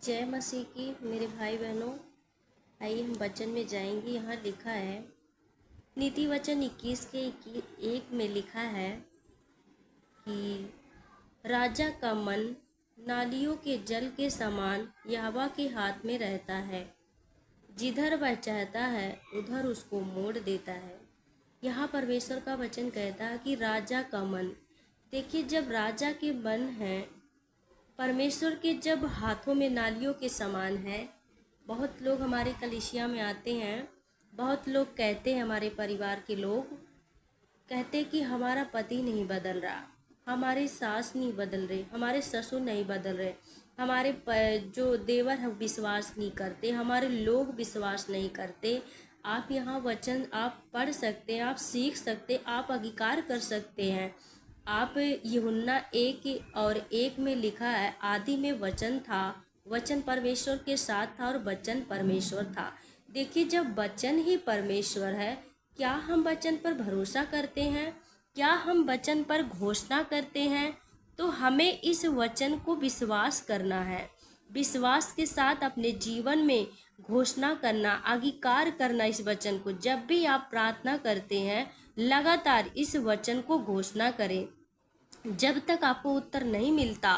जय मसीह की मेरे भाई बहनों। आइए हम वचन में जाएंगे। यहाँ लिखा है, नीति वचन 21 के 1 में लिखा है कि राजा का मन नालियों के जल के समान यहोवा के हाथ में रहता है, जिधर वह चाहता है उधर उसको मोड़ देता है। यहाँ परमेश्वर का वचन कहता है कि राजा का मन, देखिए जब राजा के मन है, परमेश्वर के जब हाथों में नालियों के समान है। बहुत लोग हमारे कलीसिया में आते हैं, बहुत लोग कहते हैं, हमारे परिवार के लोग कहते कि हमारा पति नहीं बदल रहा, हमारे सास नहीं बदल रहे, हमारे ससुर नहीं बदल रहे, हमारे जो देवर हैं विश्वास नहीं करते, हमारे लोग विश्वास नहीं करते। आप यहाँ वचन आप पढ़ सकते हैं, आप सीख सकते, आप अंगीकार कर सकते हैं। आप यूहन्ना 1:1 में लिखा है, आदि में वचन था, वचन परमेश्वर के साथ था और वचन परमेश्वर था। देखिए जब वचन ही परमेश्वर है, क्या हम वचन पर भरोसा करते हैं? क्या हम वचन पर घोषणा करते हैं? तो हमें इस वचन को विश्वास करना है, विश्वास के साथ अपने जीवन में घोषणा करना, अंगीकार करना इस वचन को। जब भी आप प्रार्थना करते हैं, लगातार इस वचन को घोषणा करें। जब तक आपको उत्तर नहीं मिलता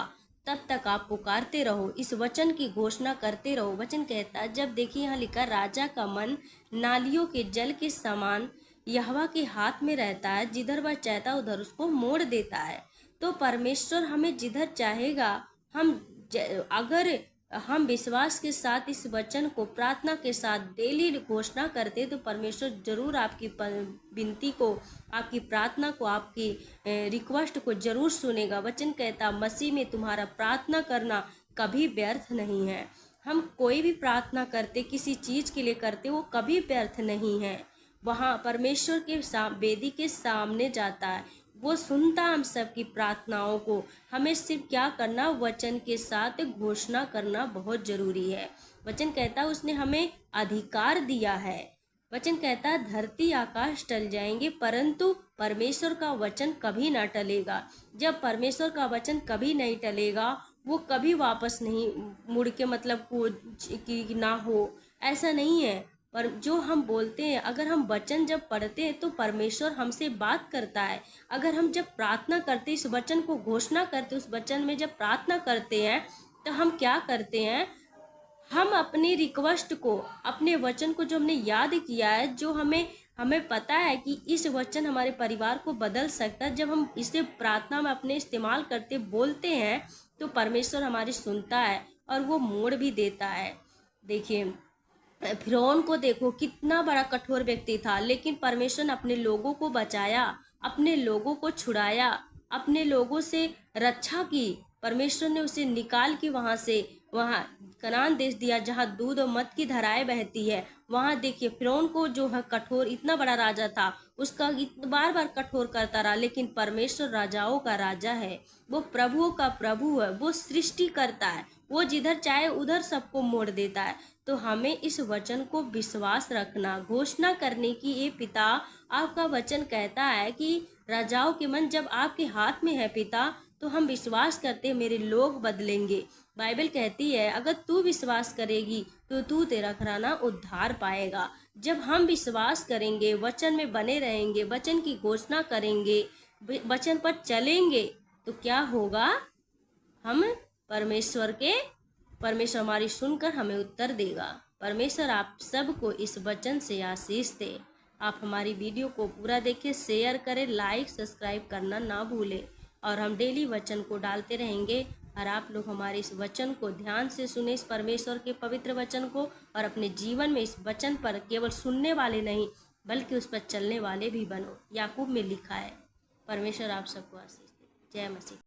तब तक आप पुकारते रहो, इस वचन की घोषणा करते रहो। वचन कहता है, जब देखिए यहाँ लिखा, राजा का मन नालियों के जल के समान यहोवा के हाथ में रहता है, जिधर वह चाहता उधर उसको मोड़ देता है। तो परमेश्वर हमें जिधर चाहेगा, अगर हम विश्वास के साथ इस वचन को प्रार्थना के साथ डेली घोषणा करते, तो परमेश्वर जरूर आपकी विनती को, आपकी प्रार्थना को, आपकी रिक्वेस्ट को जरूर सुनेगा। वचन कहता, मसीह में तुम्हारा प्रार्थना करना कभी व्यर्थ नहीं है। हम कोई भी प्रार्थना करते, किसी चीज़ के लिए करते, वो कभी व्यर्थ नहीं है। वहाँ परमेश्वर के वेदी के सामने जाता है, वो सुनता हम सबकी प्रार्थनाओं को। हमें सिर्फ क्या करना, वचन के साथ घोषणा करना बहुत जरूरी है। वचन कहता, उसने हमें अधिकार दिया है। वचन कहता, धरती आकाश टल जाएंगे परंतु परमेश्वर का वचन कभी ना टलेगा। जब परमेश्वर का वचन कभी नहीं टलेगा, वो कभी वापस नहीं मुड़ के, मतलब कि ना हो, ऐसा नहीं है। पर जो हम बोलते हैं, अगर हम वचन जब पढ़ते हैं तो परमेश्वर हमसे बात करता है। अगर हम जब प्रार्थना करते, इस वचन को घोषणा करते, उस वचन में जब प्रार्थना करते हैं, तो हम क्या करते हैं, हम अपनी रिक्वेस्ट को, अपने वचन को जो हमने याद किया है, जो हमें पता है कि इस वचन हमारे परिवार को बदल सकता है, जब हम इसे प्रार्थना में अपने इस्तेमाल करते, बोलते हैं, तो परमेश्वर हमारी सुनता है और वो मोड़ भी देता है। देखिए फिरौन को देखो, कितना बड़ा कठोर व्यक्ति था, लेकिन परमेश्वर ने अपने लोगों को बचाया, अपने लोगों को छुड़ाया, अपने लोगों से रक्षा की। परमेश्वर ने उसे निकाल के वहाँ कनान देश दिया, जहाँ दूध और मद की धाराएं बहती है। वहाँ देखिए फिरौन को, जो है कठोर, इतना बड़ा राजा था, उसका बार बार कठोर करता रहा, लेकिन परमेश्वर राजाओं का राजा है, वो प्रभुओं का प्रभु है, वो सृष्टि करता है, वो जिधर चाहे उधर सबको मोड़ देता है। तो हमें इस वचन को विश्वास रखना, घोषणा करने की। ये पिता, आपका वचन कहता है कि राजाओं के मन जब आपके हाथ में है पिता, तो हम विश्वास करते हैं मेरे लोग बदलेंगे। बाइबल कहती है, अगर तू विश्वास करेगी तो तू तेरा घराना उद्धार पाएगा। जब हम विश्वास करेंगे, वचन में बने रहेंगे, वचन की घोषणा करेंगे, वचन पर चलेंगे, तो क्या होगा, हम परमेश्वर हमारी सुनकर हमें उत्तर देगा। परमेश्वर आप सबको इस वचन से आशीष दे। आप हमारी वीडियो को पूरा देखें, शेयर करें, लाइक सब्सक्राइब करना ना भूलें, और हम डेली वचन को डालते रहेंगे। और आप लोग हमारे इस वचन को ध्यान से सुने, इस परमेश्वर के पवित्र वचन को, और अपने जीवन में इस वचन पर केवल सुनने वाले नहीं बल्कि उस पर चलने वाले भी बनो। याकूब में लिखा है। परमेश्वर आप सबको आशीष दे। जय मसीह।